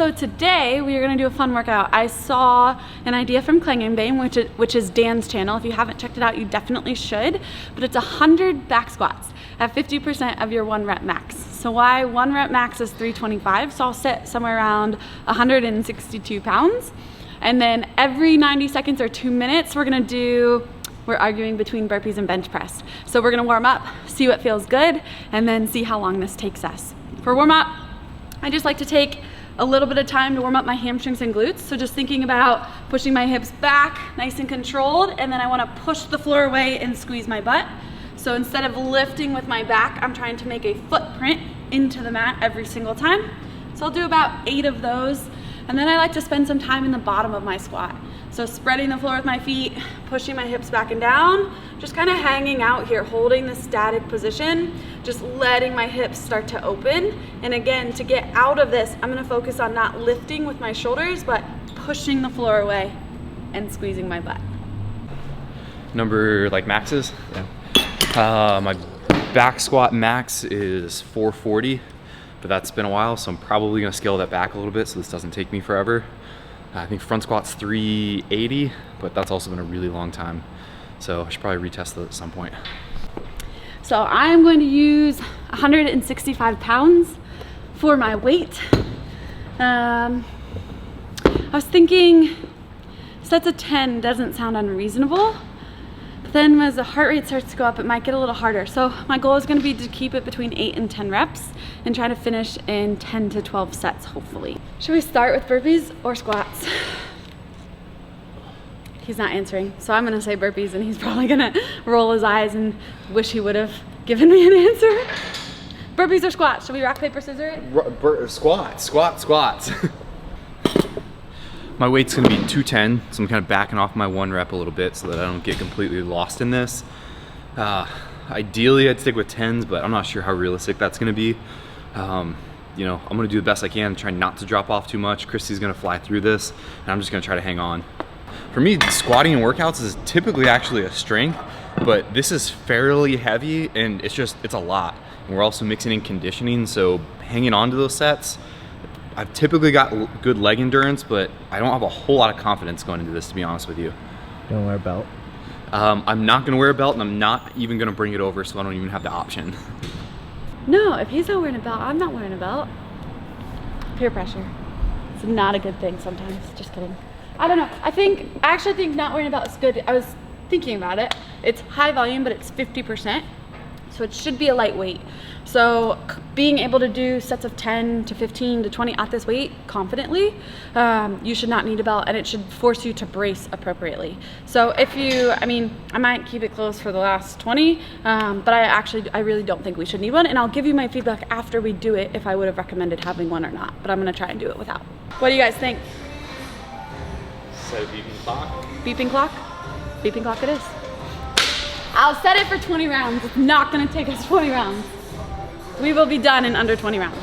So today we are gonna do a fun workout. I saw an idea from Klangenbane, which is Dan's channel. If you haven't checked it out, you definitely should. But it's 100 back squats at 50% of your 1 rep max. So why 1 rep max is 325. So I'll sit somewhere around 162 pounds. And then every 90 seconds or 2 minutes, we're arguing between burpees and bench press. So we're gonna warm up, see what feels good, and then see how long this takes us. For warm up, I just like to take a little bit of time to warm up my hamstrings and glutes. So just thinking about pushing my hips back, nice and controlled, and then I wanna push the floor away and squeeze my butt. So instead of lifting with my back, I'm trying to make a footprint into the mat every single time. So I'll do about 8 of those. And then I like to spend some time in the bottom of my squat. So spreading the floor with my feet, pushing my hips back and down, just kind of hanging out here, holding the static position, just letting my hips start to open. And again, to get out of this, I'm gonna focus on not lifting with my shoulders, but pushing the floor away and squeezing my butt. Number like maxes? Yeah. My back squat max is 440. But that's been a while, so I'm probably gonna scale that back a little bit so this doesn't take me forever. I think front squat's 380, but that's also been a really long time. So I should probably retest that at some point. So I'm going to use 165 pounds for my weight. I was thinking sets of 10 doesn't sound unreasonable. But then as the heart rate starts to go up, it might get a little harder. So my goal is gonna be to keep it between 8 and 10 reps and try to finish in 10 to 12 sets, hopefully. Should we start with burpees or squats? He's not answering, so I'm gonna say burpees and he's probably gonna roll his eyes and wish he would have given me an answer. Burpees or squats? Should we rock, paper, scissors it? Squats. My weight's gonna be 210, so I'm kind of backing off my 1 rep a little bit so that I don't get completely lost in this. Ideally, I'd stick with 10s, but I'm not sure how realistic that's gonna be. You know, I'm gonna do the best I can, try not to drop off too much. Christy's gonna fly through this, and I'm just gonna try to hang on. For me, squatting in workouts is typically actually a strength, but this is fairly heavy, and it's a lot. And we're also mixing in conditioning, so hanging on to those sets, I've typically got good leg endurance, but I don't have a whole lot of confidence going into this, to be honest with you. You don't wear a belt? I'm not gonna wear a belt, and I'm not even gonna bring it over, so I don't even have the option. No, if he's not wearing a belt, I'm not wearing a belt. Peer pressure. It's not a good thing sometimes, just kidding. I don't know, I actually think not wearing a belt is good. I was thinking about it. It's high volume, but it's 50%. So it should be a lightweight. So being able to do sets of 10 to 15 to 20 at this weight confidently, you should not need a belt, and it should force you to brace appropriately. So I might keep it close for the last 20, but I really don't think we should need one, and I'll give you my feedback after we do it if I would have recommended having one or not, but I'm gonna try and do it without. What do you guys think? Set a beeping clock. Beeping clock? Beeping clock it is. I'll set it for 20 rounds. It's not gonna take us 20 rounds. We will be done in under 20 rounds.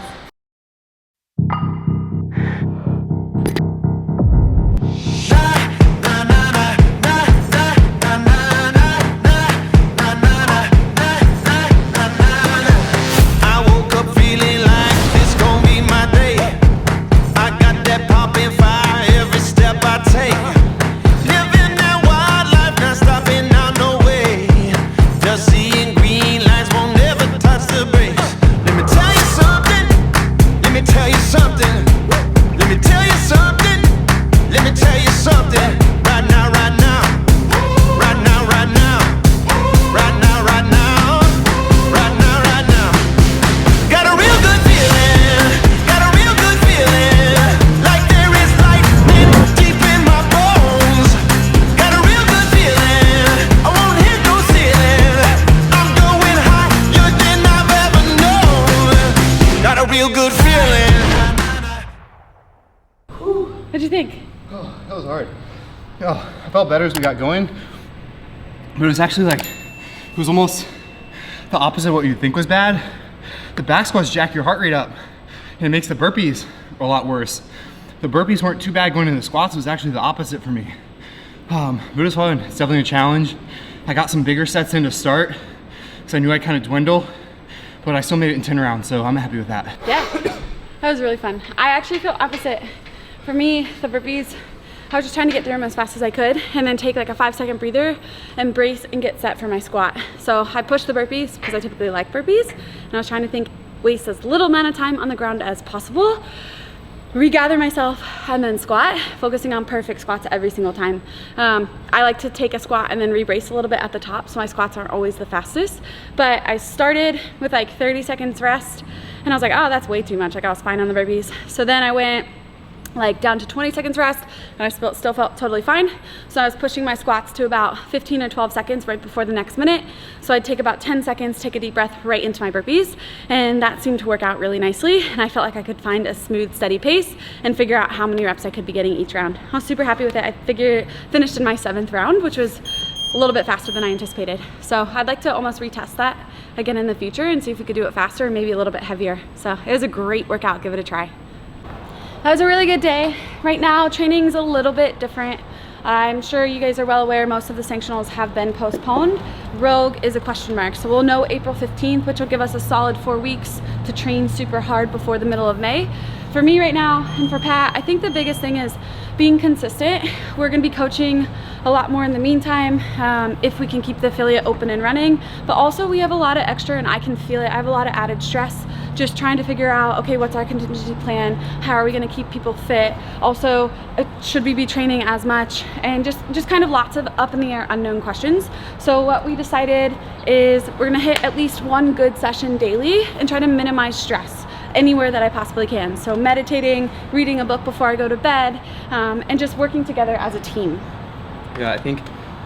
What'd you think? Oh, that was hard. Oh, I felt better as we got going, but it was actually like, it was almost the opposite of what you'd think was bad. The back squats jack your heart rate up, and it makes the burpees a lot worse. The burpees weren't too bad going into the squats, it was actually the opposite for me. But it was fun, it's definitely a challenge. I got some bigger sets in to start, because I knew I'd kind of dwindle, but I still made it in 10 rounds, so I'm happy with that. Yeah. That was really fun. I actually feel opposite. For me, the burpees, I was just trying to get through them as fast as I could and then take like a 5-second breather and brace and get set for my squat. So I pushed the burpees because I typically like burpees, and I was trying to waste as little amount of time on the ground as possible, regather myself, and then squat, focusing on perfect squats every single time. I like to take a squat and then re-brace a little bit at the top, so my squats aren't always the fastest. But I started with like 30 seconds rest, and I was like, oh, that's way too much. Like, I was fine on the burpees. So then I went like down to 20 seconds rest, and I still felt totally fine. So I was pushing my squats to about 15 or 12 seconds right before the next minute. So I'd take about 10 seconds, take a deep breath right into my burpees, and that seemed to work out really nicely. And I felt like I could find a smooth, steady pace and figure out how many reps I could be getting each round. I was super happy with it. I finished in my 7th round, which was a little bit faster than I anticipated. So I'd like to almost retest that again in the future and see if we could do it faster and maybe a little bit heavier. So it was a great workout. Give it a try. That was a really good day. Right now, training's a little bit different. I'm sure you guys are well aware most of the sanctionals have been postponed. Rogue is a question mark, so we'll know April 15th, which will give us a solid 4 weeks to train super hard before the middle of May. For me right now, and for Pat, I think the biggest thing is being consistent. We're gonna be coaching a lot more in the meantime, if we can keep the affiliate open and running, but also we have a lot of extra, and I can feel it, I have a lot of added stress just trying to figure out, okay, what's our contingency plan? How are we gonna keep people fit? Also, should we be training as much? And just kind of lots of up in the air unknown questions. So what we decided is we're gonna hit at least 1 good session daily and try to minimize stress anywhere that I possibly can. So meditating, reading a book before I go to bed, and just working together as a team. Yeah, I think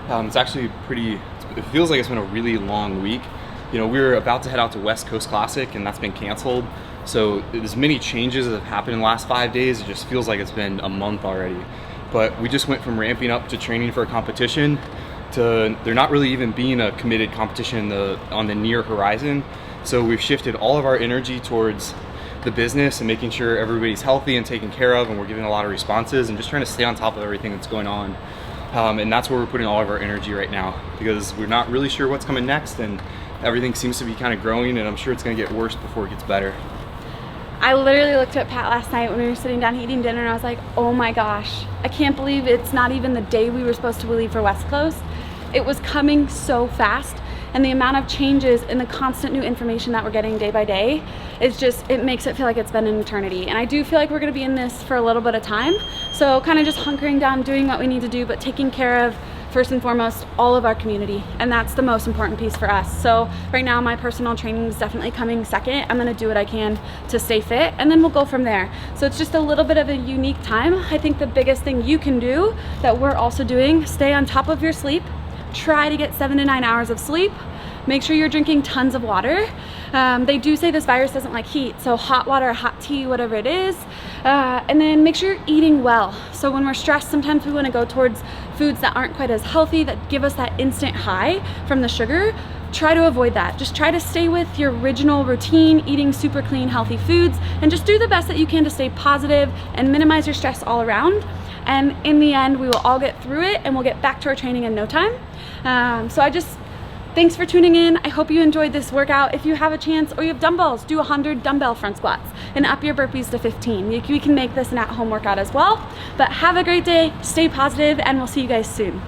it's actually it feels like it's been a really long week. You know, we were about to head out to West Coast Classic, and that's been canceled. So as many changes that have happened in the last 5 days, it just feels like it's been a month already. But we just went from ramping up to training for a competition to there not really even being a committed competition on the near horizon. So we've shifted all of our energy towards the business and making sure everybody's healthy and taken care of, and we're giving a lot of responses and just trying to stay on top of everything that's going on. And that's where we're putting all of our energy right now, because we're not really sure what's coming next, and everything seems to be kind of growing, and I'm sure it's going to get worse before it gets better. I literally looked at Pat last night when we were sitting down eating dinner, and I was like, oh my gosh, I can't believe it's not even the day we were supposed to leave for West Coast. It was coming so fast, and the amount of changes and the constant new information that we're getting day by day, it makes it feel like it's been an eternity. And I do feel like we're going to be in this for a little bit of time. So kind of just hunkering down, doing what we need to do, but taking care of, first and foremost, all of our community. And that's the most important piece for us. So right now, my personal training is definitely coming second. I'm going to do what I can to stay fit, and then we'll go from there. So it's just a little bit of a unique time. I think the biggest thing you can do that we're also doing, stay on top of your sleep. Try to get 7 to 9 hours of sleep. Make sure you're drinking tons of water. They do say this virus doesn't like heat, so hot water, hot tea, whatever it is. And then make sure you're eating well. So when we're stressed, sometimes we want to go towards foods that aren't quite as healthy, that give us that instant high from the sugar. Try to avoid that. Just try to stay with your original routine, eating super clean, healthy foods, and just do the best that you can to stay positive and minimize your stress all around. And in the end, we will all get through it, and we'll get back to our training in no time. Thanks for tuning in. I hope you enjoyed this workout. If you have a chance, or you have dumbbells, do 100 dumbbell front squats and up your burpees to 15. We can make this an at-home workout as well. But have a great day, stay positive, and we'll see you guys soon.